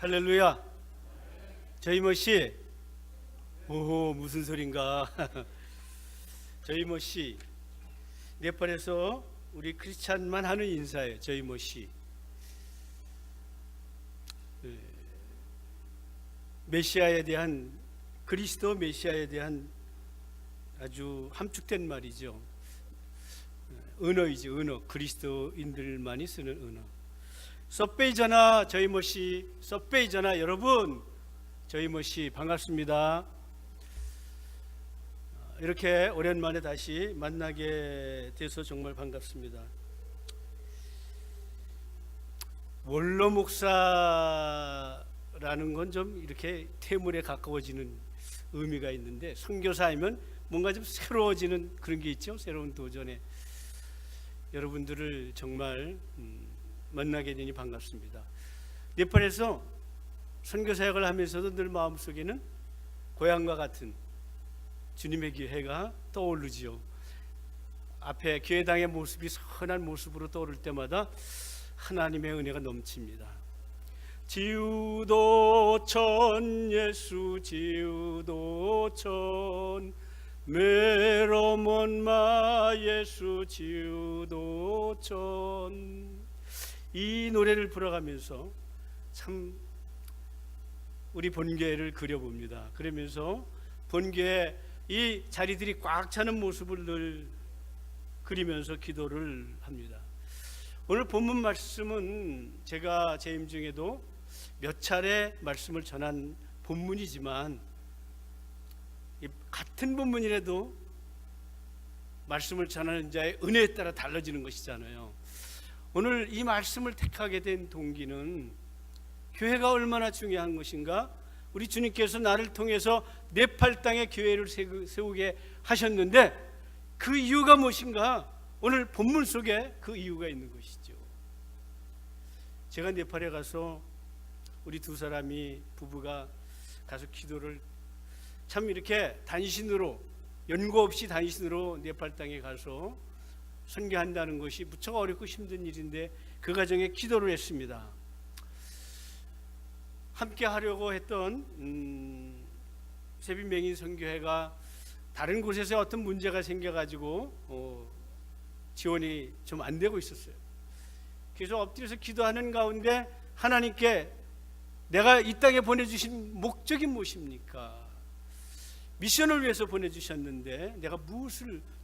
할렐루야. 저희 뭐씨? 오호, 무슨 소린가? 저희 뭐씨? 네팔에서 우리 크리스찬만 하는 인사예요. 저희 뭐씨? 메시아에 대한, 그리스도 메시아에 대한 아주 함축된 말이죠. 언어이죠. 언어. 그리스도인들만이 쓰는 언어. 섭베이저나 저희 모씨, 섭베이저나 여러분, 저희 모씨 반갑습니다. 이렇게 오랜만에 다시 만나게 돼서 정말 반갑습니다. 원로 목사라는 건 좀 이렇게 태물에 가까워지는 의미가 있는데, 선교사이면 뭔가 좀 새로워지는 그런 게 있죠. 새로운 도전에 여러분들을 정말 만나게 되니 반갑습니다. 네팔에서 선교사역을 하면서도 늘 마음속에는 고향과 같은 주님의 교회가 떠오르지요. 앞에 교회당의 모습이 선한 모습으로 떠오를 때마다 하나님의 은혜가 넘칩니다. 지우도천 예수 지우도천 메로몬마 예수 지우도천, 이 노래를 불어가면서 참 우리 본교회를 그려봅니다. 그러면서 본교회 이 자리들이 꽉 차는 모습을 늘 그리면서 기도를 합니다. 오늘 본문 말씀은 제가 재임 중에도 몇 차례 말씀을 전한 본문이지만, 같은 본문이라도 말씀을 전하는 자의 은혜에 따라 달라지는 것이잖아요. 오늘 이 말씀을 택하게 된 동기는 교회가 얼마나 중요한 것인가, 우리 주님께서 나를 통해서 네팔 땅에 교회를 세우게 하셨는데 그 이유가 무엇인가, 오늘 본문 속에 그 이유가 있는 것이죠. 제가 네팔에 가서 우리 두 사람이, 부부가 가서 기도를 참 이렇게 단신으로, 연고 없이 단신으로 네팔 땅에 가서 선교한다는 것이 무척 어렵고 힘든 일인데 그 과정에 기도를 했습니다. 함께 하려고 했던 세빈명인 선교회가 다른 곳에서 어떤 문제가 생겨가지고 지원이 좀 안 되고 있었어요. 그래서 엎드려서 기도하는 가운데 하나님께 내가 이 땅에 보내주신 목적이 무엇입니까? 미션을 위해서 보내주셨는데 내가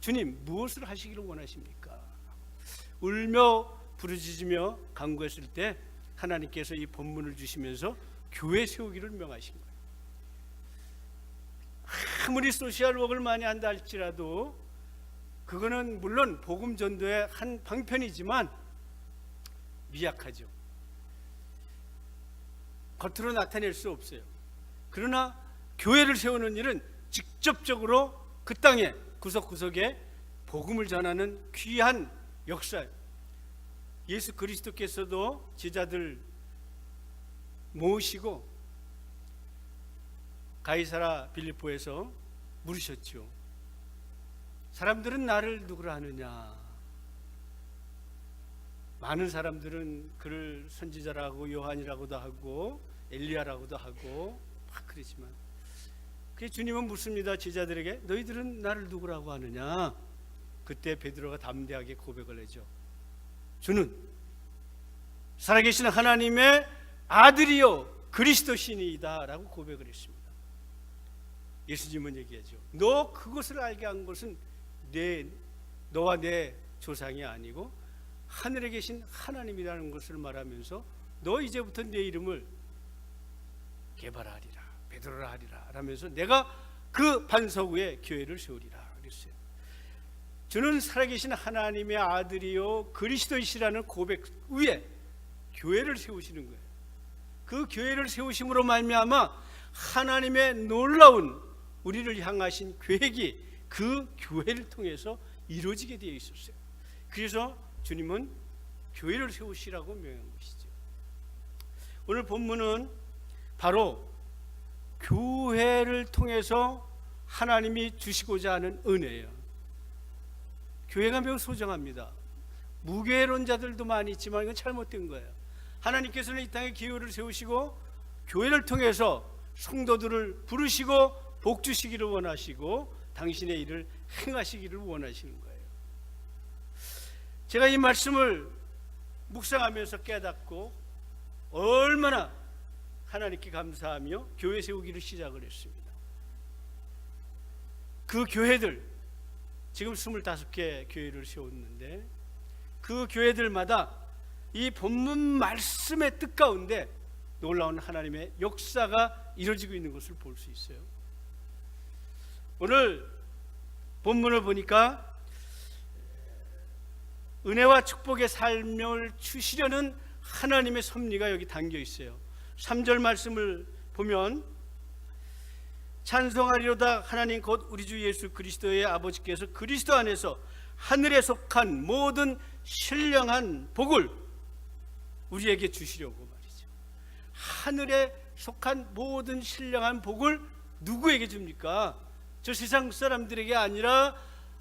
주님 무엇을 하시기를 원하십니까? 울며 부르짖으며 간구했을 때 하나님께서 이 본문을 주시면서 교회 세우기를 명하신 거예요. 아무리 소셜워크를 많이 한다 할지라도 그거는 물론 복음 전도의 한 방편이지만 미약하죠. 겉으로 나타낼 수 없어요. 그러나 교회를 세우는 일은 직접적으로 그 땅에 구석구석에 복음을 전하는 귀한 역사예요. 예수 그리스도께서도 제자들 모으시고 가이사라 빌립보에서 물으셨죠. 사람들은 나를 누구라 하느냐? 많은 사람들은 그를 선지자라고 요한이라고도 하고 엘리야라고도 하고 막 그러지만, 그래서 주님은 묻습니다. 제자들에게 너희들은 나를 누구라고 하느냐? 그때 베드로가 담대하게 고백을 하죠. 주는 살아계신 하나님의 아들이요 그리스도시니이다 라고 고백을 했습니다. 예수님은 얘기하죠. 너 그것을 알게 한 것은 너와 내 조상이 아니고 하늘에 계신 하나님이라는 것을 말하면서 너 이제부터 내 이름을 게바라 하리라, 베드로라 하리라 라면서 내가 그 반석 위에 교회를 세우리라 그랬어요. 주는 살아계신 하나님의 아들이요 그리스도이시라는 고백 위에 교회를 세우시는 거예요. 그 교회를 세우심으로 말미암아 하나님의 놀라운 우리를 향하신 계획이 그 교회를 통해서 이루어지게 되어 있었어요. 그래서 주님은 교회를 세우시라고 명한 것이죠. 오늘 본문은 바로 교회를 통해서 하나님이 주시고자 하는 은혜예요. 교회가 매우 소중합니다. 무교회론자들도 많이 있지만 이건 잘못된 거예요. 하나님께서는 이 땅에 교회를 세우시고 교회를 통해서 성도들을 부르시고 복 주시기를 원하시고 당신의 일을 행하시기를 원하시는 거예요. 제가 이 말씀을 묵상하면서 깨닫고 얼마나 하나님께 감사하며 교회 세우기를 시작을 했습니다. 그 교회들, 지금 25개 교회를 세웠는데 그 교회들마다 이 본문 말씀의 뜻 가운데 놀라운 하나님의 역사가 이루어지고 있는 것을 볼 수 있어요. 오늘 본문을 보니까 은혜와 축복의 삶을 주시려는 하나님의 섭리가 여기 담겨 있어요. 3절 말씀을 보면 찬송하리로다 하나님 곧 우리 주 예수 그리스도의 아버지께서 그리스도 안에서 하늘에 속한 모든 신령한 복을 우리에게 주시려고 말이죠. 하늘에 속한 모든 신령한 복을 누구에게 줍니까? 저 세상 사람들에게 아니라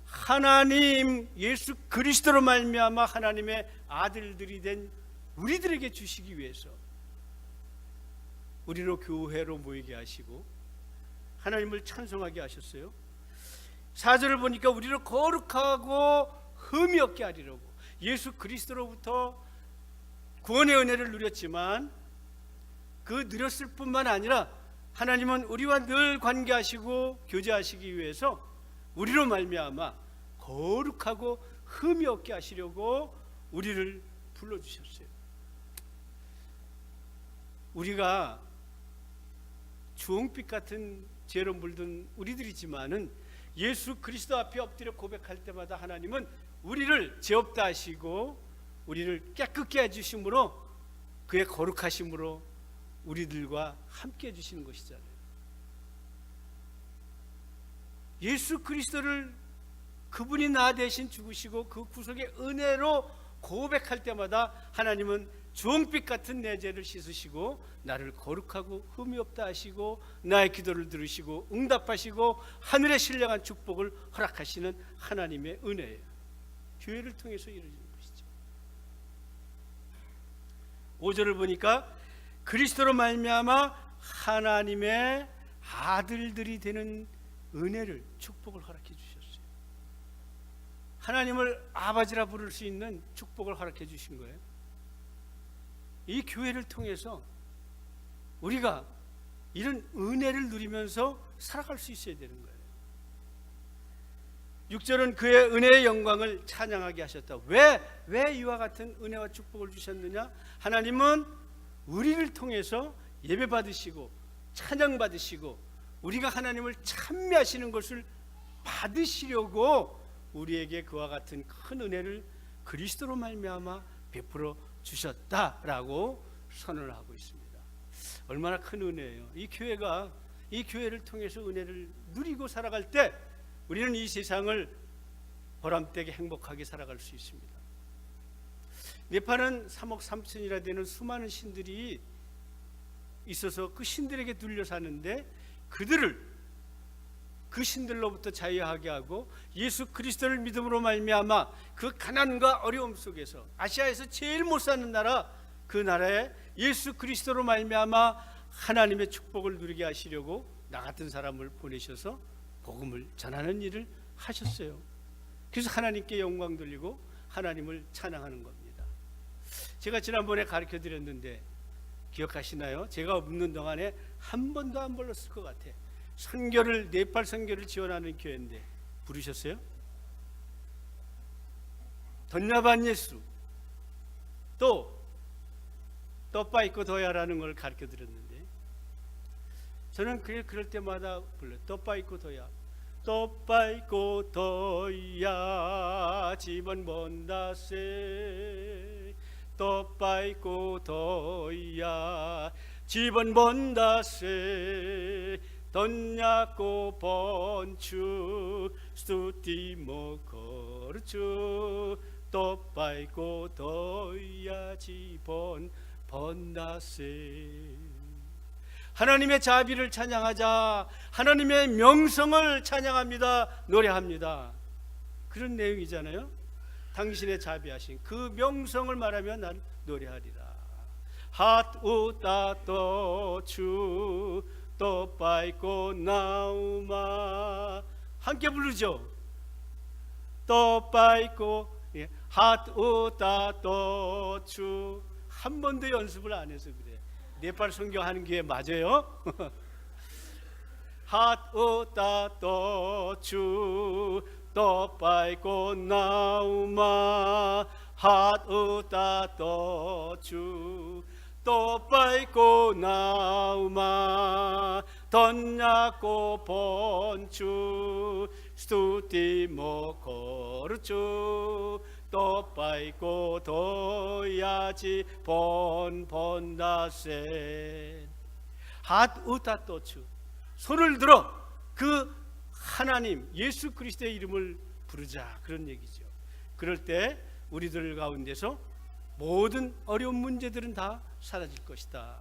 하나님 예수 그리스도로 말미암아 하나님의 아들들이 된 우리들에게 주시기 위해서 우리로 교회로 모이게 하시고 하나님을 찬송하게 하셨어요. 4절을 보니까 우리를 거룩하고 흠이 없게 하리라고. 예수 그리스도로부터 구원의 은혜를 누렸지만 그 누렸을 뿐만 아니라 하나님은 우리와 늘 관계하시고 교제하시기 위해서 우리로 말미암아 거룩하고 흠이 없게 하시려고 우리를 불러주셨어요. 우리가 주홍빛 같은 죄로 물든 우리들이지만은 예수 그리스도 앞에 엎드려 고백할 때마다 하나님은 우리를 죄 없다 하시고 우리를 깨끗게 해주심으로 그의 거룩하심으로 우리들과 함께 해주시는 것이잖아요. 예수 그리스도를 그분이 나 대신 죽으시고 그 구속의 은혜로 고백할 때마다 하나님은 주홍빛 같은 내 죄를 씻으시고 나를 거룩하고 흠이 없다 하시고 나의 기도를 들으시고 응답하시고 하늘의 신령한 축복을 허락하시는 하나님의 은혜예요. 교회를 통해서 이루어지는 것이죠. 5절을 보니까 그리스도로 말미암아 하나님의 아들들이 되는 은혜를 축복을 허락해 주셨어요. 하나님을 아버지라 부를 수 있는 축복을 허락해 주신 거예요. 이 교회를 통해서 우리가 이런 은혜를 누리면서 살아갈 수 있어야 되는 거예요. 6절은 그의 은혜의 영광을 찬양하게 하셨다. 왜 이와 같은 은혜와 축복을 주셨느냐? 하나님은 우리를 통해서 예배 받으시고 찬양 받으시고 우리가 하나님을 찬미하시는 것을 받으시려고 우리에게 그와 같은 큰 은혜를 그리스도로 말미암아 베풀어 주셨다라고 선언을 하고 있습니다. 얼마나 큰 은혜예요. 이 교회를 통해서 은혜를 누리고 살아갈 때 우리는 이 세상을 보람되게 행복하게 살아갈 수 있습니다. 네팔은 3억 3천이나 되는 수많은 신들이 있어서 그 신들에게 눌려 사는데 그들을 그 신들로부터 자유하게 하고 예수 그리스도를 믿음으로 말미암아 그 가난과 어려움 속에서 아시아에서 제일 못 사는 나라 그 나라에 예수 그리스도로 말미암아 하나님의 축복을 누리게 하시려고 나 같은 사람을 보내셔서 복음을 전하는 일을 하셨어요. 그래서 하나님께 영광 돌리고 하나님을 찬양하는 겁니다. 제가 지난번에 가르쳐 드렸는데 기억하시나요? 제가 없는 동안에 한 번도 안 불렀을 것 같아. 네팔 선교를 지원하는 교회인데 부르셨어요? 던야반 예수 또 떠빠이코 도야라는 걸 가르쳐 드렸는데 저는 그럴 때마다 불러요. 떠빠이코 도야 떠빠이코 도야 집은 본다세 떠빠이코 도야 집은 본다세 던야코 본추 스투티모 거르추 떠빠이코 도야 집은 본다세. 하나님의 자비를 찬양하자. 하나님의 명성을 찬양합니다. 노래합니다. 그런 내용이잖아요. 당신의 자비하신 그 명성을 말하며 난 노래하리라. 핫우다 또추 또 빠이고 나우마. 함께 부르죠. 또 빠이고 핫우다 또추. 한 번도 연습을 안 해서 그래. 네팔 성경하는 게 맞아요? 핫우다 또추 또 빠이고 나우마. 핫우다 또추 또 빠이고 나우마. 던냐고 본추 스투티모 거르추 또 빠이고 도야지 본다센. 핫우다 또추. 손을 들어 그 하나님 예수 그리스도의 이름을 부르자, 그런 얘기죠. 그럴 때 우리들 가운데서 모든 어려운 문제들은 다 사라질 것이다.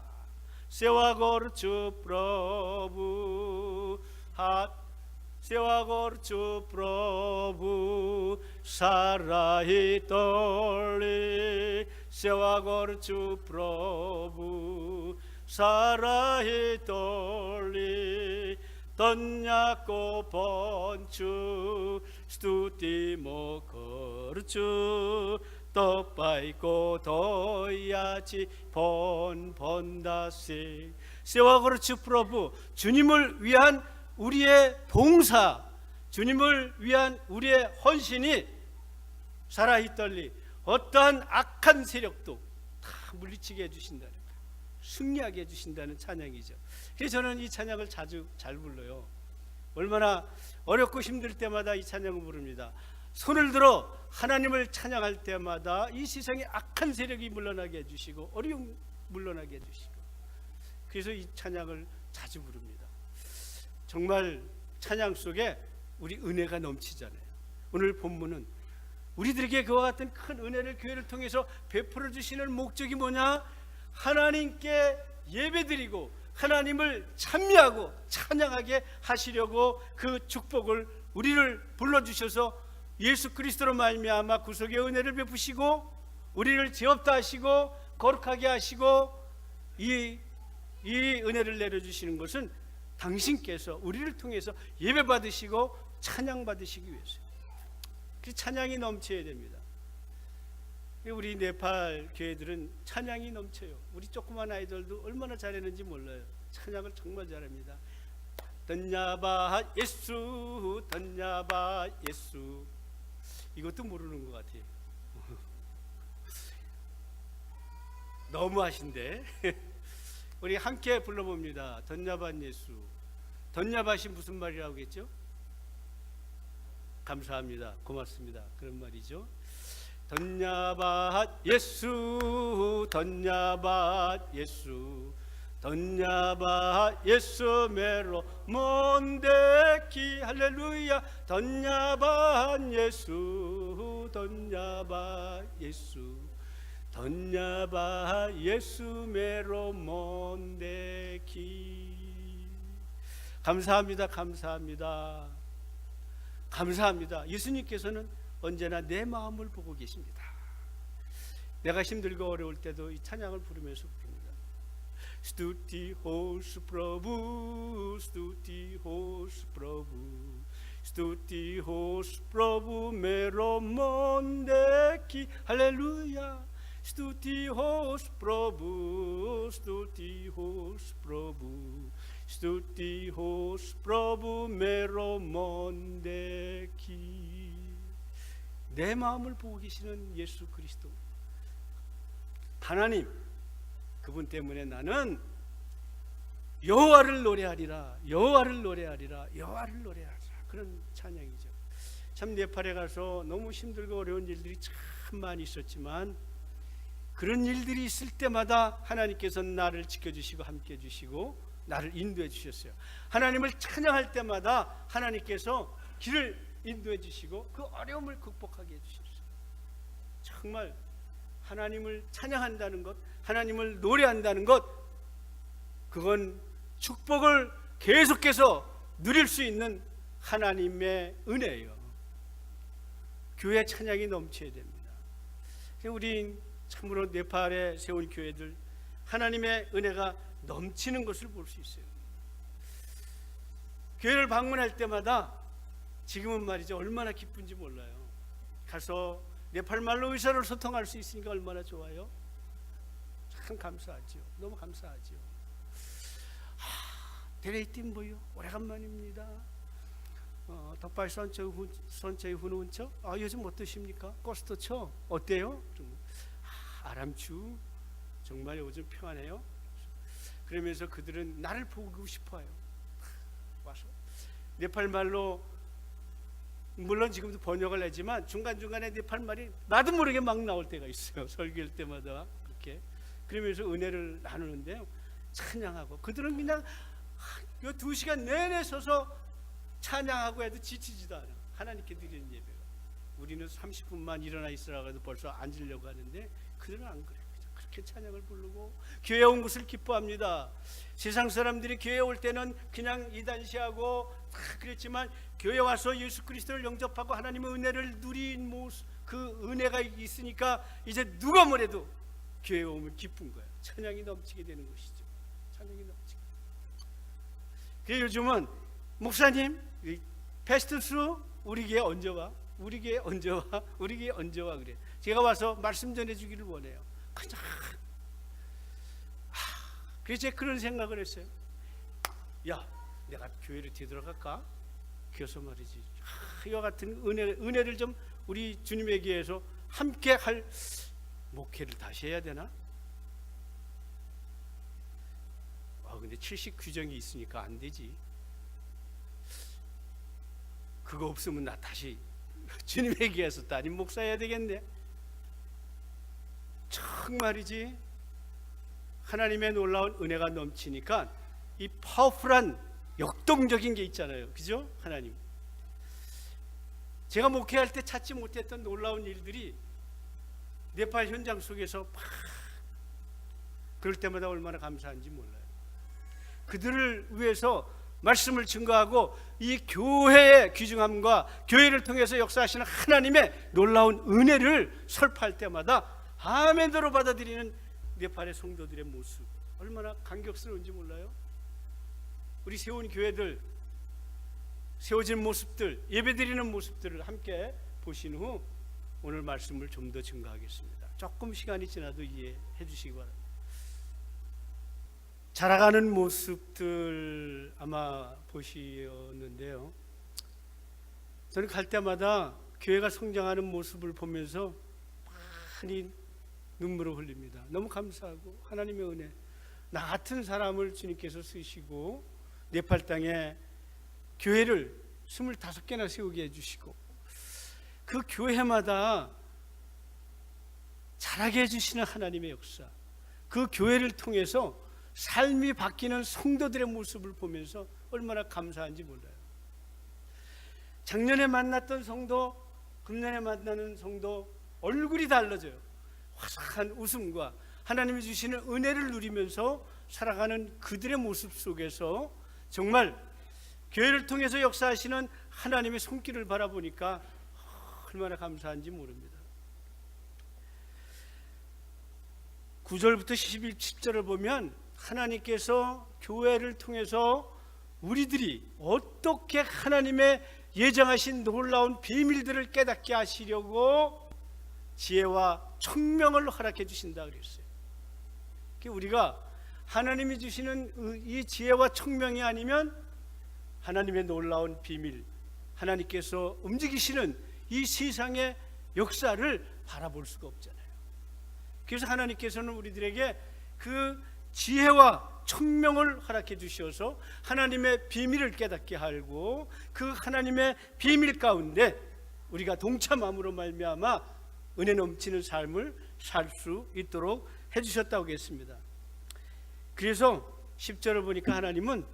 세와거르추 프로부 세와거르추 프로부 사라히 떨리. 세와거르추 프로부 사라히 떨리. 던냐고 본추 스투티모 거르추 또 빠이고 도야지 본다시. 세와거르추 프로부. 주님을 위한 우리의 봉사, 주님을 위한 우리의 헌신이 사라히 떨리. 어떠한 악한 세력도 다 물리치게 해주신다는, 승리하게 해주신다는 찬양이죠. 그래서 저는 이 찬양을 자주 잘 불러요. 얼마나 어렵고 힘들 때마다 이 찬양을 부릅니다. 손을 들어 하나님을 찬양할 때마다 이 세상에 악한 세력이 물러나게 해주시고 어려움 물러나게 해주시고, 그래서 이 찬양을 자주 부릅니다. 정말 찬양 속에 우리 은혜가 넘치잖아요. 오늘 본문은 우리들에게 그와 같은 큰 은혜를 교회를 통해서 베풀어 주시는 목적이 뭐냐? 하나님께 예배드리고 하나님을 찬미하고 찬양하게 하시려고 그 축복을 우리를 불러주셔서 예수 그리스도로 말미암아 구속의 은혜를 베푸시고 우리를 죄 없다 하시고 거룩하게 하시고 이 은혜를 내려주시는 것은 당신께서 우리를 통해서 예배 받으시고 찬양 받으시기 위해서. 그 찬양이 넘쳐야 됩니다. 우리 네팔 교회들은 찬양이 넘쳐요. 우리 조그만 아이들도 얼마나 잘했는지 몰라요. 찬양을 정말 잘합니다. 던야바 예수 던야바 예수. 이것도 모르는 것 같아요. 너무하신데. 우리 함께 불러봅니다. 던야바 예수. 던야바시 무슨 말이라고 했죠? 감사합니다. 고맙습니다. 그런 말이죠. 던야바 예수 던야바 예수 던야바 예수 메로 몬데키. 할렐루야. 던야바 예수 던야바 예수 던야바 예수 메로 몬데키. 감사합니다. 감사합니다. 감사합니다. 예수님께서는 언제나 내 마음을 보고 계십니다. 내가 힘들고 어려울 때도 이 찬양을 부르면서 부릅니다. 스투티 호스 프로부 스투티 호스 프로부 스투티 호스 프로부 메로 몬데키. 할렐루야. 스투티 호스 프로부 스투티 호스 프로부 스투티 호스 프로부 메로 몬데키. 내 마음을 보고 계시는 예수 그리스도 하나님, 그분 때문에 나는 여호와를 노래하리라 여호와를 노래하리라 여호와를 노래하리라. 그런 찬양이죠. 참 네팔에 가서 너무 힘들고 어려운 일들이 참 많이 있었지만 그런 일들이 있을 때마다 하나님께서 나를 지켜주시고 함께 해주시고 나를 인도해 주셨어요. 하나님을 찬양할 때마다 하나님께서 길을 인도해 주시고 그 어려움을 극복하게 해주셨어요. 정말 하나님을 찬양한다는 것, 하나님을 노래한다는 것, 그건 축복을 계속해서 누릴 수 있는 하나님의 은혜예요. 교회 찬양이 넘쳐야 됩니다. 우리 참으로 네팔에 세운 교회들 하나님의 은혜가 넘치는 것을 볼 수 있어요. 교회를 방문할 때마다 지금은 말이죠, 얼마나 기쁜지 몰라요. 가서 네팔말로 의사를 소통할 수 있으니까 얼마나 좋아요. 참 감사하죠. 너무 감사하죠. 데레이팅 뭐요? 오래간만입니다. 덕발 선체의 훈훈처? 요즘 어떠십니까? 코스토처? 어때요? 아람추 정말 요즘 평안해요. 그러면서 그들은 나를 보고 싶어요. 와서 네팔말로, 물론 지금도 번역을 하지만 중간중간에 네팔말이 나도 모르게 막 나올 때가 있어요. 설교할 때마다 그렇게. 그러면서 은혜를 나누는데요, 찬양하고 그들은 그냥 요 2시간 내내 서서 찬양하고 해도 지치지도 않아. 하나님께 드리는 예배가. 우리는 30분만 일어나 있으라고 해도 벌써 앉으려고 하는데 그들은 안 그래요. 그렇게 찬양을 부르고 교회에 온 것을 기뻐합니다. 세상 사람들이 교회에 올 때는 그냥 이단시하고 다 그랬지만 교회 와서 예수 그리스도를 영접하고 하나님의 은혜를 누린 모습, 그 은혜가 있으니까 이제 누가 뭐래도 교회에 오면 기쁜 거예요. 찬양이 넘치게 되는 것이죠. 찬양이 넘치게. 그래서 요즘은 목사님 패스트스루 우리 교회 언제 와? 우리 교회 언제 와? 우리 교회 언제 와? 그래. 제가 와서 말씀 전해주기를 원해요. 그냥 그래서 제가 그런 생각을 했어요. 야, 내가 교회를 되돌아갈까? 그래서 말이지, 이와 같은 은혜를 좀 우리 주님의 교회에서 함께 할 목회를 다시 해야 되나? 근데 70 규정이 있으니까 안 되지. 그거 없으면 나 다시 주님의 교회에서 담임 목사 해야 되겠네. 정말이지, 하나님의 놀라운 은혜가 넘치니까 이 파워풀한 역동적인 게 있잖아요. 그죠? 하나님. 제가 목회할 때 찾지 못했던 놀라운 일들이 네팔 현장 속에서 막 그럴 때마다 얼마나 감사한지 몰라요. 그들을 위해서 말씀을 증거하고 이 교회의 귀중함과 교회를 통해서 역사하시는 하나님의 놀라운 은혜를 설파할 때마다 아멘으로 받아들이는 네팔의 성도들의 모습, 얼마나 감격스러운지 몰라요? 우리 세운 교회들, 세워진 모습들, 예배드리는 모습들을 함께 보신 후 오늘 말씀을 좀 더 증거하겠습니다. 조금 시간이 지나도 이해해 주시기 바랍니다. 자라가는 모습들 아마 보시었는데요, 저는 갈 때마다 교회가 성장하는 모습을 보면서 많이 눈물을 흘립니다. 너무 감사하고 하나님의 은혜, 나 같은 사람을 주님께서 쓰시고 네팔 땅에 교회를 25개나 세우게 해주시고 그 교회마다 자라게 해주시는 하나님의 역사, 그 교회를 통해서 삶이 바뀌는 성도들의 모습을 보면서 얼마나 감사한지 몰라요. 작년에 만났던 성도, 금년에 만나는 성도 얼굴이 달라져요. 화사한 웃음과 하나님이 주시는 은혜를 누리면서 살아가는 그들의 모습 속에서 정말 교회를 통해서 역사하시는 하나님의 손길을 바라보니까 얼마나 감사한지 모릅니다. 9절부터 10절을 보면 하나님께서 교회를 통해서 우리들이 어떻게 하나님의 예정하신 놀라운 비밀들을 깨닫게 하시려고 지혜와 총명을 허락해 주신다 그랬어요. 우리가 하나님이 주시는 이 지혜와 총명이 아니면 하나님의 놀라운 비밀, 하나님께서 움직이시는 이 세상의 역사를 바라볼 수가 없잖아요. 그래서 하나님께서는 우리들에게 그 지혜와 총명을 허락해 주셔서 하나님의 비밀을 깨닫게 하고 그 하나님의 비밀 가운데 우리가 동참함으로 말미암아 은혜 넘치는 삶을 살 수 있도록 해주셨다고 했습니다. 그래서 10절을 보니까 하나님은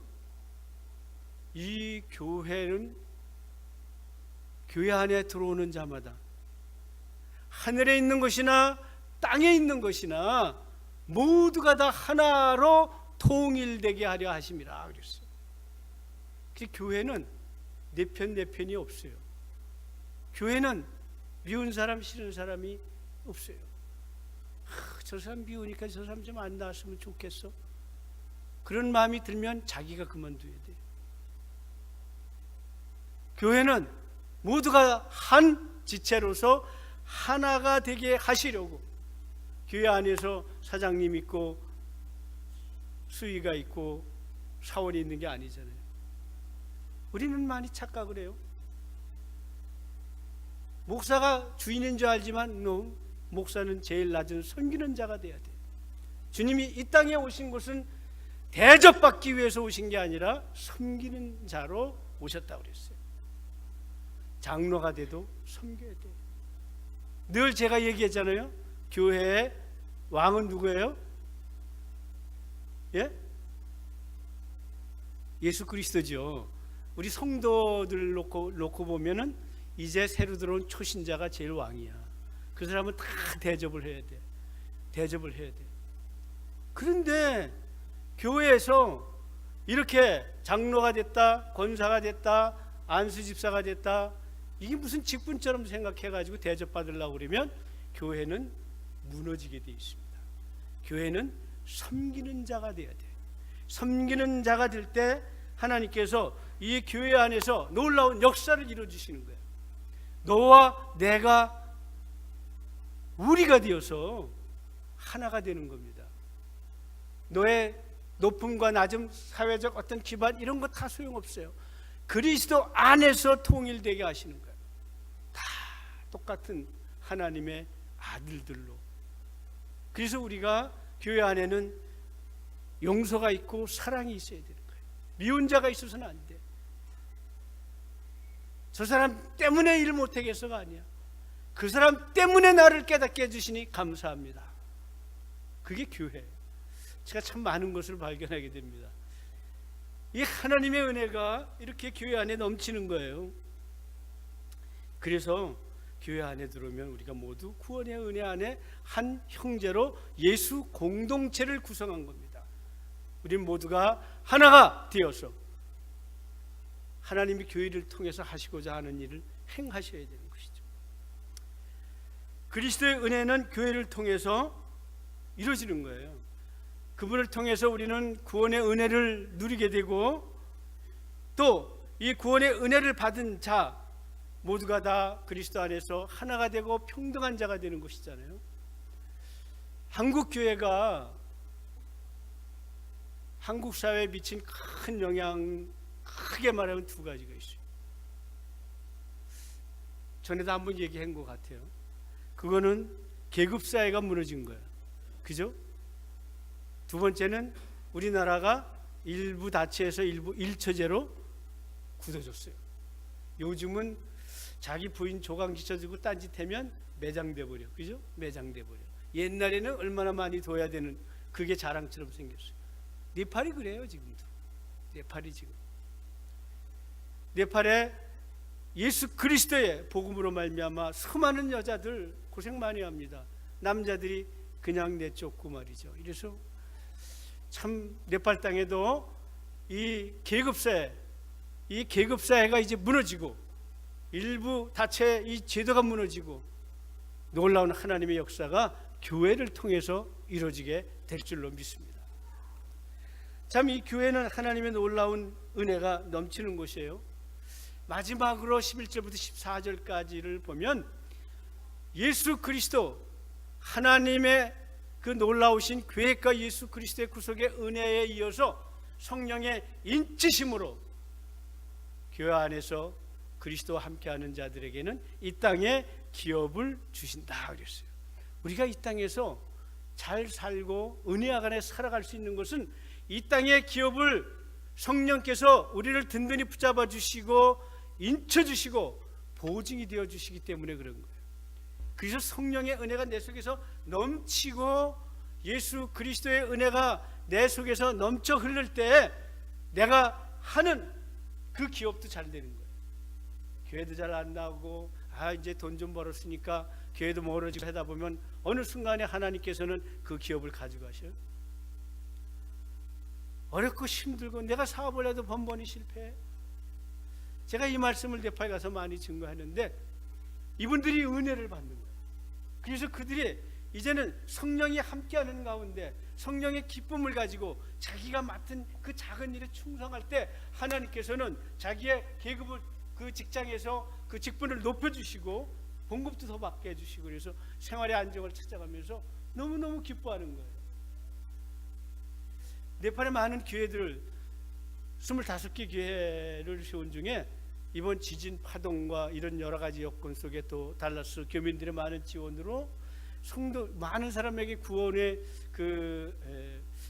이 교회는 교회 안에 들어오는 자마다 하늘에 있는 것이나 땅에 있는 것이나 모두가 다 하나로 통일되게 하려 하심이라 그랬어요. 그래서 교회는 내 편 내 편이 없어요. 교회는 미운 사람 싫은 사람이 없어요. 저 사람 미우니까 저 사람 좀 안 나왔으면 좋겠어. 그런 마음이 들면 자기가 그만둬야 돼. 교회는 모두가 한 지체로서 하나가 되게 하시려고, 교회 안에서 사장님 있고 수위가 있고 사원이 있는 게 아니잖아요. 우리는 많이 착각을 해요. 목사가 주인인 줄 알지만 목사는 제일 낮은 섬기는 자가 돼야 돼. 주님이 이 땅에 오신 것은 대접받기 위해서 오신 게 아니라 섬기는 자로 오셨다고 그랬어요. 장로가 돼도 섬겨야 돼. 늘 제가 얘기했잖아요. 교회의 왕은 누구예요? 예? 예수 그리스도죠. 우리 성도들 놓고 보면은 이제 새로 들어온 초신자가 제일 왕이야. 그 사람은 다 대접을 해야 돼. 대접을 해야 돼. 그런데 교회에서 이렇게 장로가 됐다, 권사가 됐다, 안수집사가 됐다, 이게 무슨 직분처럼 생각해가지고 대접받으려고 그러면 교회는 무너지게 돼 있습니다. 교회는 섬기는 자가 돼야 돼. 섬기는 자가 될 때 하나님께서 이 교회 안에서 놀라운 역사를 이루어주시는 거예요. 너와 내가 우리가 되어서 하나가 되는 겁니다. 너의 높음과 낮음, 사회적 어떤 기반 이런 거 다 소용없어요. 그리스도 안에서 통일되게 하시는 거예요. 다 똑같은 하나님의 아들들로. 그래서 우리가 교회 안에는 용서가 있고 사랑이 있어야 되는 거예요. 미운 자가 있어서는 안 돼. 저 사람 때문에 일 못하겠어가 아니야. 그 사람 때문에 나를 깨닫게 해주시니 감사합니다. 그게 교회예요. 제가 참 많은 것을 발견하게 됩니다. 이 하나님의 은혜가 이렇게 교회 안에 넘치는 거예요. 그래서 교회 안에 들어오면 우리가 모두 구원의 은혜 안에 한 형제로 예수 공동체를 구성한 겁니다. 우린 모두가 하나가 되어서 하나님이 교회를 통해서 하시고자 하는 일을 행하셔야 되는 것이죠. 그리스도의 은혜는 교회를 통해서 이루어지는 거예요. 그분을 통해서 우리는 구원의 은혜를 누리게 되고, 또 이 구원의 은혜를 받은 자 모두가 다 그리스도 안에서 하나가 되고 평등한 자가 되는 것이잖아요. 한국 교회가 한국 사회에 미친 큰 영향, 크게 말하면 두 가지가 있어요. 전에도 한번 얘기한 것 같아요. 그거는 계급사회가 무너진 거예요. 그죠? 두 번째는 우리나라가 일부 다처에서 일부 일처제로 굳어졌어요. 요즘은 자기 부인 조강 지쳐주고 딴짓하면 매장돼 버려. 그죠? 매장돼 버려. 옛날에는 얼마나 많이 둬야 되는 그게 자랑처럼 생겼어요. 네팔이 그래요. 지금도. 네팔이 지금. 네팔에 예수 그리스도의 복음으로 말미암아 수많은 여자들 고생 많이 합니다. 남자들이 그냥 내쫓고 말이죠. 이래서 참 네팔 땅에도 이 계급사회가 이제 무너지고 일부 다처의 이 제도가 무너지고 놀라운 하나님의 역사가 교회를 통해서 이루어지게 될 줄로 믿습니다. 참 이 교회는 하나님의 놀라운 은혜가 넘치는 곳이에요. 마지막으로 11절부터 14절까지를 보면 예수 그리스도 하나님의 그 놀라우신 계획과 예수 그리스도의 구속의 은혜에 이어서 성령의 인치심으로 교회 안에서 그리스도와 함께하는 자들에게는 이 땅에 기업을 주신다 그랬어요. 우리가 이 땅에서 잘 살고 은혜 안에 살아갈 수 있는 것은 이 땅의 기업을 성령께서 우리를 든든히 붙잡아 주시고 인쳐 주시고 보증이 되어 주시기 때문에 그런 거예요. 그래서 성령의 은혜가 내 속에서 넘치고 예수 그리스도의 은혜가 내 속에서 넘쳐 흐를 때 내가 하는 그 기업도 잘 되는 거예요. 교회도 잘 안 나오고 이제 돈 좀 벌었으니까 교회도 멀어지고 하다 보면 어느 순간에 하나님께서는 그 기업을 가져가셔요. 어렵고 힘들고 내가 사업을 해도 번번이 실패해. 제가 이 말씀을 네팔 가서 많이 증거하는데 이분들이 은혜를 받는 거예요. 그래서 그들이 이제는 성령이 함께하는 가운데 성령의 기쁨을 가지고 자기가 맡은 그 작은 일에 충성할 때 하나님께서는 자기의 계급을 그 직장에서 그 직분을 높여주시고 봉급도 더 받게 해주시고 그래서 생활의 안정을 찾아가면서 너무너무 기뻐하는 거예요. 네팔의 많은 교회들 25개 교회를 세운 중에 이번 지진 파동과 이런 여러 가지 여건 속에 또 달라스 교민들의 많은 지원으로 성도 많은 사람에게 구원의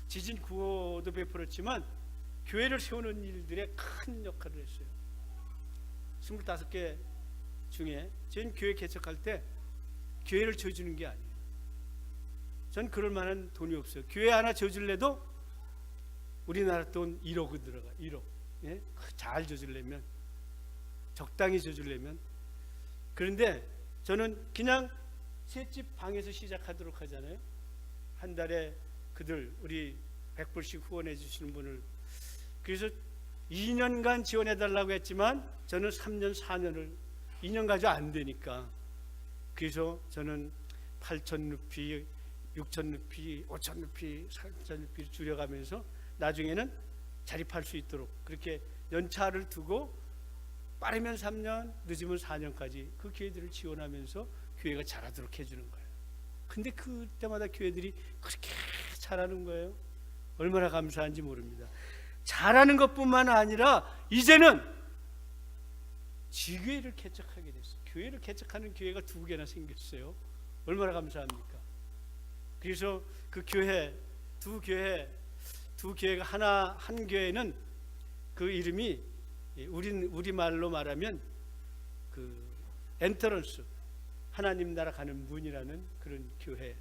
지진 구호도 베풀었지만 교회를 세우는 일들에 큰 역할을 했어요. 25개 중에 저희는 교회 개척할 때 교회를 지어주는 게 아니에요. 전 그럴 만한 돈이 없어요. 교회 하나 지어줄래도 우리나라 돈 1억은 들어가. 1억. 예? 잘 지어주려면, 적당히 지어주려면. 그런데 저는 그냥 셋집 방에서 시작하도록 하잖아요. 한 달에 그들 우리 100불씩 후원해 주시는 분을, 그래서 2년간 지원해 달라고 했지만 저는 3년 4년을 2년 가지고 안 되니까, 그래서 저는 8,000루피, 6,000루피, 5,000루피, 4,000루피를 줄여가면서 나중에는 자립할 수 있도록 그렇게 연차를 두고 빠르면 3년, 늦으면 4년까지 그 교회들을 지원하면서 교회가 자라도록 해주는 거예요. 근데 그때마다 교회들이 그렇게 잘하는 거예요. 얼마나 감사한지 모릅니다. 잘하는 것뿐만 아니라 이제는 지교회를 개척하게 됐어요. 교회를 개척하는 교회가 2개나 생겼어요. 얼마나 감사합니까? 그래서 그 교회, 두 교회가 한 교회는 그 이름이 우리말로 말하면 그 엔터런스, 하나님 나라 가는 문이라는 그런 교회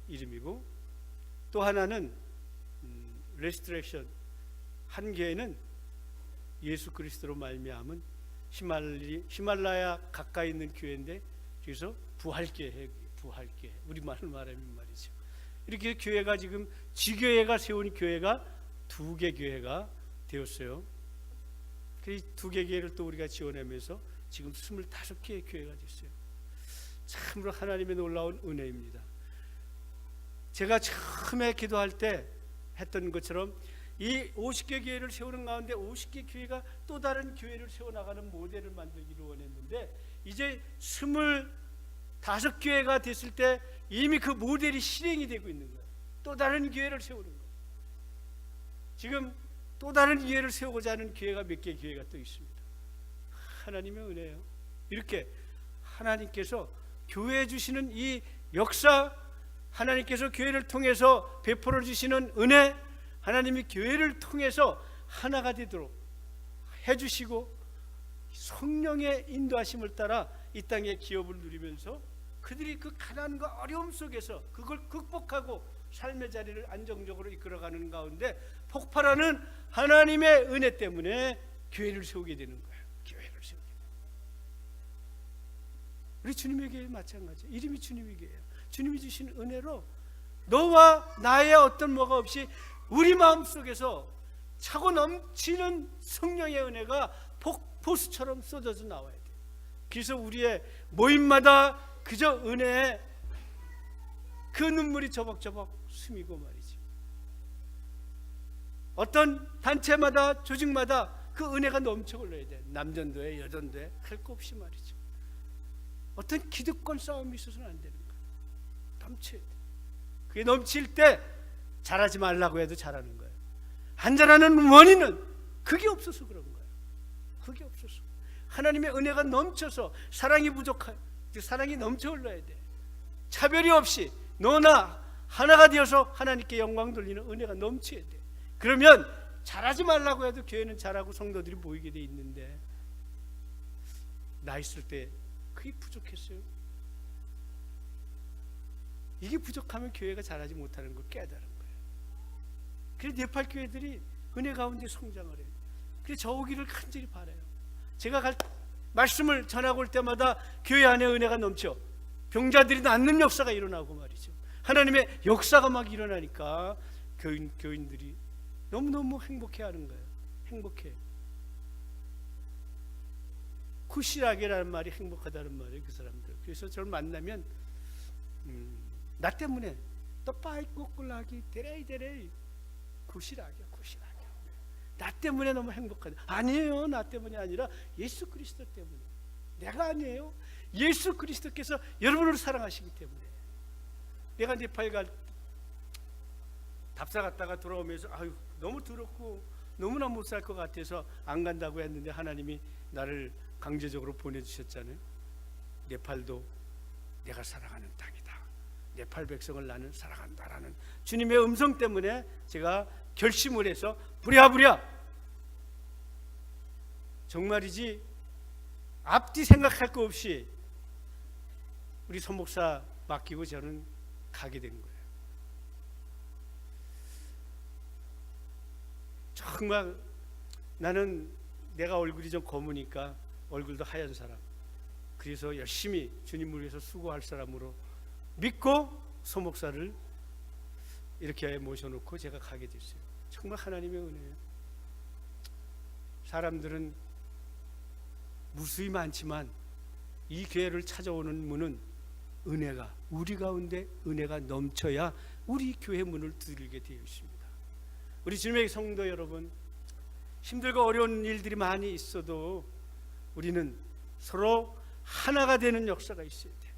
이름이고, 또 하나는 레스트레이션, 한 교회는 예수 그리스도로 말미암은 히말라야 가까이 있는 교회인데 그래서 부활교회, 우리말로 말하면 말이죠. 이렇게 교회가 지금 지교회가 세운 교회가 2개 교회가 되었어요. 그 2개 교회를 또 우리가 지원하면서 지금 25개의 교회가 됐어요. 참으로 하나님의 놀라운 은혜입니다. 제가 처음에 기도할 때 했던 것처럼 이 50개 교회를 세우는 가운데 50개 교회가 또 다른 교회를 세워나가는 모델을 만들기를 원했는데, 이제 25교회가 됐을 때 이미 그 모델이 실행이 되고 있는 거예요. 또 다른 교회를 세우는 거예요. 지금 또 다른 교회를 세우고자 하는 교회가 몇 개 교회가 또 있습니다. 하나님의 은혜예요. 이렇게 하나님께서 교회에 주시는 이 역사, 하나님께서 교회를 통해서 베풀어 주시는 은혜, 하나님이 교회를 통해서 하나가 되도록 해주시고 성령의 인도하심을 따라 이 땅의 기업을 누리면서 그들이 그 가난과 어려움 속에서 그걸 극복하고 삶의 자리를 안정적으로 이끌어가는 가운데 폭발하는 하나님의 은혜 때문에 교회를 세우게 되는 거예요. 교회를 세우게 되는 거예요. 우리 주님의 교회 마찬가지. 이름이 주님의 교회예요. 주님이 주신 은혜로 너와 나의 어떤 뭐가 없이 우리 마음속에서 차고 넘치는 성령의 은혜가 폭포수처럼 쏟아져 나와야 돼요. 그래서 우리의 모임마다 그저 은혜에 그 눈물이 저벅저벅 스미고 말이죠. 어떤 단체마다 조직마다 그 은혜가 넘쳐 흘러야 돼. 남전도회, 여전도회 할 거 없이 말이죠. 어떤 기득권 싸움이 있어서는 안 되는 거예요. 넘쳐야 돼. 그게 넘칠 때 잘하지 말라고 해도 잘하는 거예요. 안 잘하는 원인은 그게 없어서 그런 거예요. 그게 없어서. 하나님의 은혜가 넘쳐서 사랑이 부족해. 사랑이 넘쳐 흘러야 돼. 차별이 없이 너나 하나가 되어서 하나님께 영광 돌리는 은혜가 넘쳐야 돼. 그러면 잘하지 말라고 해도 교회는 잘하고 성도들이 모이게 돼 있는데, 나 있을 때 그게 부족했어요. 이게 부족하면 교회가 잘하지 못하는 걸 깨달은 거예요. 그래서 네팔 교회들이 은혜 가운데 성장을 해요. 그래서 저 오기를 간절히 바라요. 제가 말씀을 전하고 올 때마다 교회 안에 은혜가 넘쳐 병자들이 낫는 역사가 일어나고 말이죠. 하나님의 역사가 막 일어나니까 교인들이 너무너무 행복해하는 거예요. 행복해. 쿠시라게라는 말이 행복하다는 말이에요. 그 사람들. 그래서 저를 만나면 나 때문에 또 빠이 꼬꾸라기 데레이 구시락이야. 나 때문에 너무 행복하다. 아니에요. 나 때문이 아니라 예수 그리스도 때문에. 내가 아니에요. 예수 그리스도께서 여러분을 사랑하시기 때문에. 내가 네팔 답사 갔다가 돌아오면서 아유 너무 더럽고 너무나 못 살 것 같아서 안 간다고 했는데 하나님이 나를 강제적으로 보내주셨잖아요. 네팔도 내가 사랑하는 땅이다. 네팔 백성을 나는 사랑한다라는 주님의 음성 때문에 제가 결심을 해서 부랴부랴 정말이지 앞뒤 생각할 거 없이 우리 손 목사 맡기고 저는 가게 된 거예요. 정말 나는 내가 얼굴이 좀 검으니까 얼굴도 하얀 사람, 그래서 열심히 주님을 위해서 수고할 사람으로 믿고 손 목사를 이렇게 모셔놓고 제가 가게 됐어요. 정말 하나님의 은혜예요. 사람들은 무수히 많지만 이 교회를 찾아오는 문은 은혜가, 우리 가운데 은혜가 넘쳐야 우리 교회 문을 두들게 되어 있습니다. 우리 주님의 성도 여러분, 힘들고 어려운 일들이 많이 있어도 우리는 서로 하나가 되는 역사가 있어야 돼.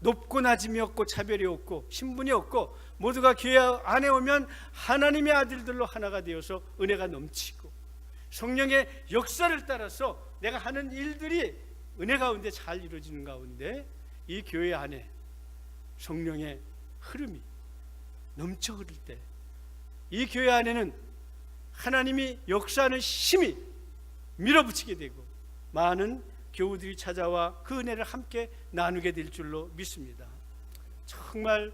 높고 낮음이 없고 차별이 없고 신분이 없고 모두가 교회 안에 오면 하나님의 아들들로 하나가 되어서 은혜가 넘치고 성령의 역사를 따라서 내가 하는 일들이 은혜 가운데 잘 이루어지는 가운데 이 교회 안에 성령의 흐름이 넘쳐 흐를 때 이 교회 안에는 하나님이 역사하는 힘이 밀어붙이게 되고 많은 교우들이 찾아와 그 은혜를 함께 나누게 될 줄로 믿습니다. 정말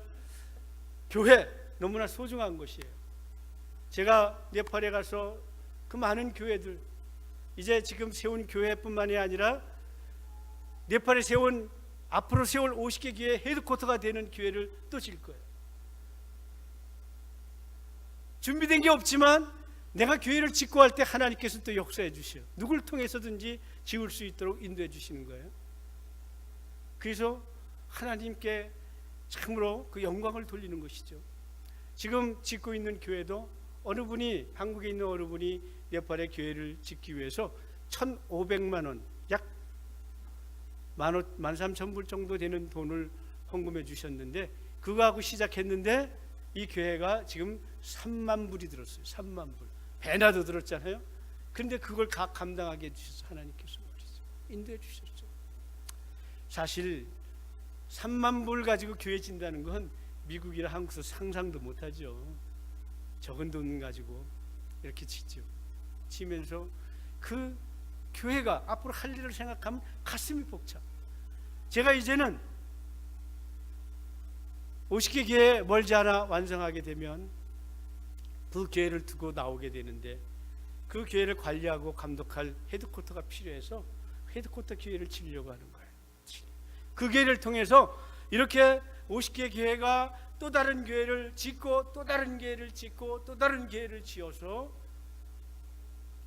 교회 너무나 소중한 것이에요. 제가 네팔에 가서 그 많은 교회들, 이제 지금 세운 교회뿐만이 아니라 네팔에 세운 앞으로 세울 50개 교회 헤드쿼터가 되는 교회를 또 질 거예요. 준비된 게 없지만 내가 교회를 짓고 할 때 하나님께서 또 역사해 주셔. 누굴 통해서든지 지을 수 있도록 인도해 주시는 거예요. 그래서 하나님께 참으로 그 영광을 돌리는 것이죠. 지금 짓고 있는 교회도 어느 분이, 한국에 있는 어느 분이 네팔의 교회를 짓기 위해서 1,500만 원, 약 13,000불 정도 되는 돈을 헌금해 주셨는데 그거하고 시작했는데 이 교회가 지금 3만 불이 들었어요. 3만 불. 배나 더 들었잖아요. 그런데 그걸 각 감당하게 해주셔서 하나님께서 인도해 주셨죠. 사실 3만 불 가지고 교회 진다는 건 미국이나 한국에서 상상도 못하죠. 적은 돈 가지고 이렇게 짓죠. 지면서 그 교회가 앞으로 할 일을 생각하면 가슴이 벅차. 제가 이제는 50개 교회 멀지 않아 완성하게 되면 그 교회를 두고 나오게 되는데 그 교회를 관리하고 감독할 헤드쿼터가 필요해서 헤드쿼터 교회를 지으려고 하는 거예요. 그 교회를 통해서 이렇게 50개 교회가 또 다른 교회를 짓고 또 다른 교회를 짓고 또 다른 교회를 지어서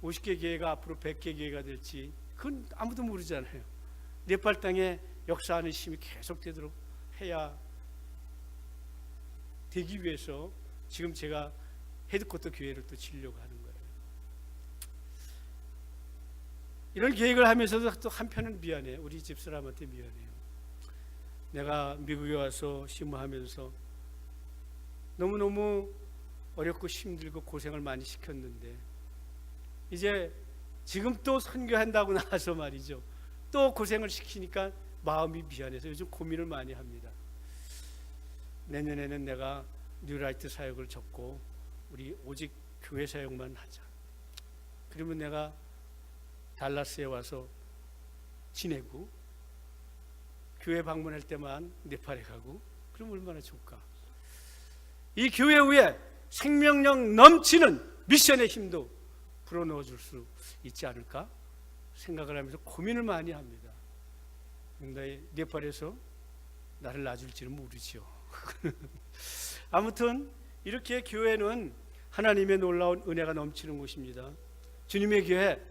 50개 교회가 앞으로 100개 교회가 될지 그건 아무도 모르잖아요. 네팔 땅에 역사하는 힘이 계속되도록 해야 되기 위해서 지금 제가 헤드쿼터 교회를 또 지으려고 하는 거예요. 이런 계획을 하면서도 또 한편은 미안해요. 우리 집사람한테 미안해요. 내가 미국에 와서 심호하면서 너무너무 어렵고 힘들고 고생을 많이 시켰는데 이제 지금 또 선교한다고 나와서 말이죠. 또 고생을 시키니까 마음이 미안해서 요즘 고민을 많이 합니다. 내년에는 내가 뉴라이트 사역을 접고 우리 오직 교회 사역만 하자. 그러면 내가 달라스에 와서 지내고 교회 방문할 때만 네팔에 가고 그럼 얼마나 좋을까. 이 교회 위에 생명력 넘치는 미션의 힘도 불어넣어 줄 수 있지 않을까 생각을 하면서 고민을 많이 합니다. 근데 네팔에서 나를 놔줄지는 모르죠. 아무튼 이렇게 교회는 하나님의 놀라운 은혜가 넘치는 곳입니다. 주님의 교회,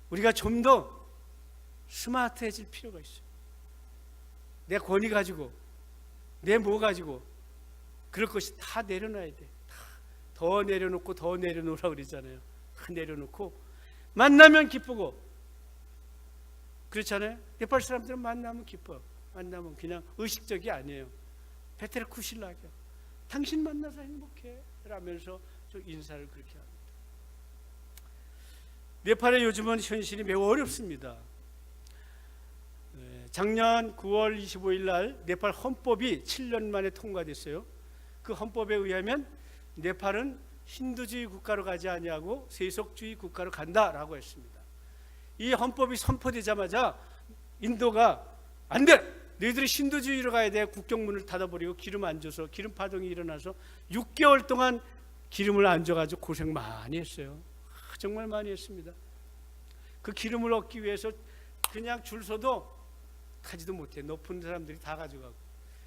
우리가 좀 더 스마트해질 필요가 있어요. 내 권위 가지고 내 뭐 가지고 그럴 것이 다 내려놔야 돼. 더 내려놓고 더 내려놓으라 그러잖아요. 다 내려놓고 만나면 기쁘고, 그렇잖아요. 네팔 사람들은 만나면 기뻐. 만나면 그냥 의식적이 아니에요. 베테르 쿠실라겨, 당신 만나서 행복해 라면서 좀 인사를 그렇게 합니다. 네팔의 요즘은 현실이 매우 어렵습니다. 작년 9월 25일 날 네팔 헌법이 7년 만에 통과됐어요. 그 헌법에 의하면 네팔은 힌두주의 국가로 가지 아니하고 세속주의 국가로 간다라고 했습니다. 이 헌법이 선포되자마자 인도가 안 돼! 너희들이 힌두주의로 가야 돼. 국경문을 닫아버리고 기름 안 줘서, 기름 파동이 일어나서 6개월 동안 기름을 안 줘가지고 고생 많이 했어요. 정말 많이 했습니다. 그 기름을 얻기 위해서 그냥 줄 서도 타지도 못해. 높은 사람들이 다 가져가고,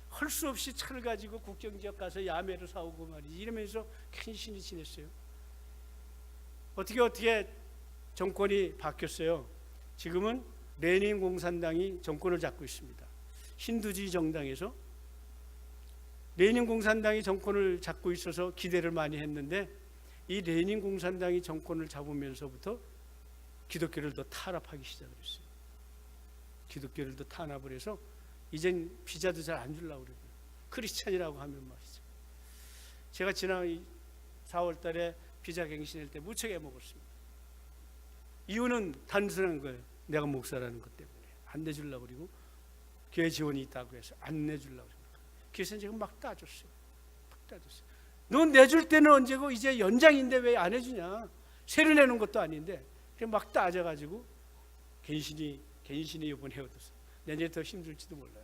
할 수 없이 차를 가지고 국경지역 가서 야매를 사오고 말이지, 이러면서 근신히 지냈어요. 어떻게 정권이 바뀌었어요. 지금은 레닌 공산당이 정권을 잡고 있습니다. 힌두주의 정당에서 레닌 공산당이 정권을 잡고 있어서 기대를 많이 했는데, 이 레닌 공산당이 정권을 잡으면서부터 기독교를 더 탄압하기 시작을 했어요. 기독교를 더 탄압을 해서 이젠 비자도 잘 안 주려고 그래요. 크리스찬이라고 하면 말이죠. 제가 지난 4월 달에 비자 갱신할 때 무척 애먹었습니다. 이유는 단순한 거예요. 내가 목사라는 것 때문에 안 내주려고 그러고, 교회 지원이 있다고 해서 안 내주려고 그러니까. 그래서 제가 막 따졌어요. 막 따졌어요. 넌 내줄 때는 언제고 이제 연장인데 왜 안 해주냐. 세를 내는 것도 아닌데. 그냥 막 따져가지고 갱신이 이번에 얻었어요. 내년에 더 힘들지도 몰라요.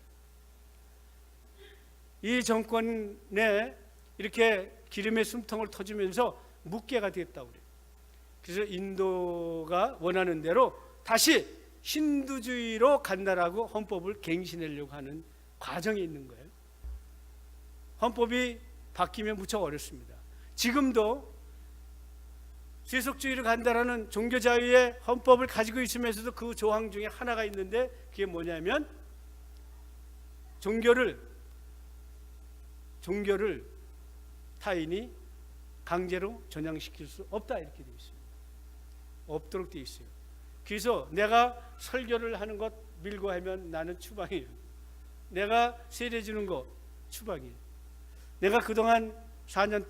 이 정권에 이렇게 기름의 숨통을 터주면서 묵게가 됐다고 그래요. 그래서 인도가 원하는 대로 다시 힌두주의로 간다라고 헌법을 갱신하려고 하는 과정에 있는 거예요. 헌법이 바뀌면 무척 어렵습니다. 지금도 세속주의로 간다라는 종교자유의 헌법을 가지고 있으면서도 그 조항 중에 하나가 있는데, 그게 뭐냐면 종교를 타인이 강제로 전향시킬 수 없다, 이렇게 되어 있습니다. 없도록 되어 있어요. 그래서 내가 설교를 하는 것 밀고 하면 나는 추방이에요. 내가 세례 주는 거 추방이에요. 내가 그동안 4년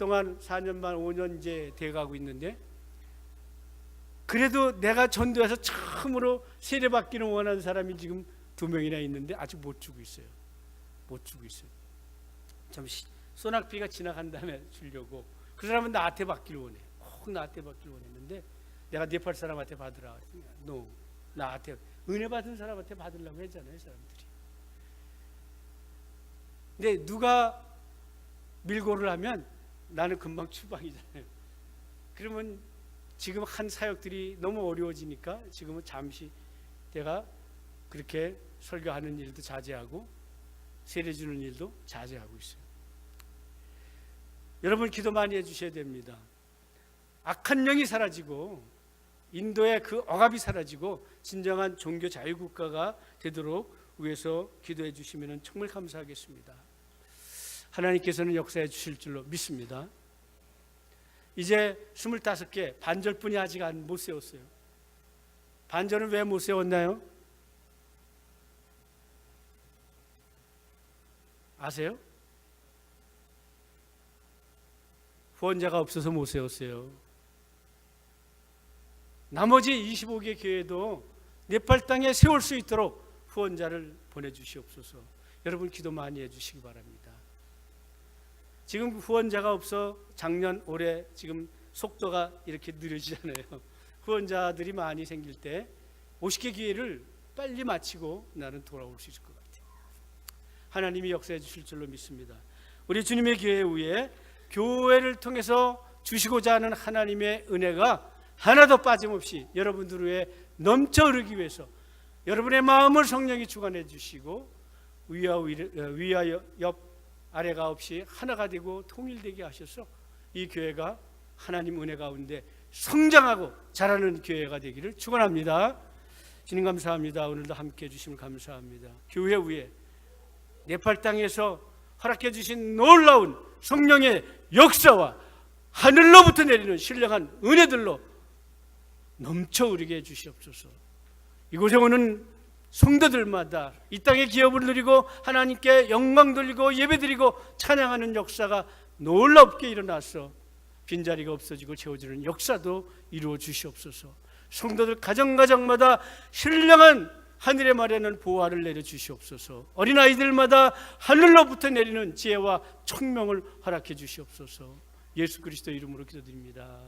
반 5년 이제 돼가고 있는데, 그래도 내가 전도해서 처음으로 세례받기를 원하는 사람이 지금 2명이나 있는데 아직 못 주고 있어요. 못 주고 있어요. 잠시 소낙비가 지나간 다음에 주려고. 그 사람은 나한테 받기를 원해. 꼭 나한테 받기를 원했는데, 내가 네팔 사람한테 받으라. No, 나한테 은혜 받은 사람한테 받으려고 했잖아요, 사람들이. 근데 누가 밀고를 하면 나는 금방 추방이잖아요. 그러면 지금 한 사역들이 너무 어려워지니까 지금은 잠시 내가 그렇게 설교하는 일도 자제하고 세례 주는 일도 자제하고 있어요. 여러분 기도 많이 해주셔야 됩니다. 악한 영이 사라지고 인도의 그 억압이 사라지고 진정한 종교 자유국가가 되도록 위해서 기도해 주시면 정말 감사하겠습니다. 하나님께서는 역사해 주실 줄로 믿습니다. 이제 25개 반절뿐이 아직 못 세웠어요. 반절은 왜 못 세웠나요? 아세요? 후원자가 없어서 못 세웠어요. 나머지 25개 교회도 네팔 땅에 세울 수 있도록 후원자를 보내주시옵소서. 여러분 기도 많이 해주시기 바랍니다. 지금 후원자가 없어 작년 올해 지금 속도가 이렇게 느려지잖아요. 후원자들이 많이 생길 때 50개 기회를 빨리 마치고 나는 돌아올 수 있을 것 같아요. 하나님이 역사해 주실 줄로 믿습니다. 우리 주님의 교회 위에 교회를 통해서 주시고자 하는 하나님의 은혜가 하나도 빠짐없이 여러분들 위해 넘쳐 흐르기 위해서 여러분의 마음을 성령이 주관해 주시고 위와 옆 아래가 없이 하나가 되고 통일되게 하셔서 이 교회가 하나님 은혜 가운데 성장하고 자라는 교회가 되기를 축원합니다. 주님 감사합니다. 오늘도 함께해 주심을 감사합니다. 교회 위에 네팔 땅에서 허락해 주신 놀라운 성령의 역사와 하늘로부터 내리는 신령한 은혜들로 넘쳐 흐르게 해 주시옵소서. 이곳에 오는 성도들마다 이 땅의 기업을 누리고 하나님께 영광 돌리고 예배드리고 찬양하는 역사가 놀랍게 일어나서 빈자리가 없어지고 채워지는 역사도 이루어 주시옵소서. 성도들 가정가정마다 신령한 하늘의 말에는 보화를 내려 주시옵소서. 어린아이들마다 하늘로부터 내리는 지혜와 총명을 허락해 주시옵소서. 예수 그리스도 이름으로 기도드립니다.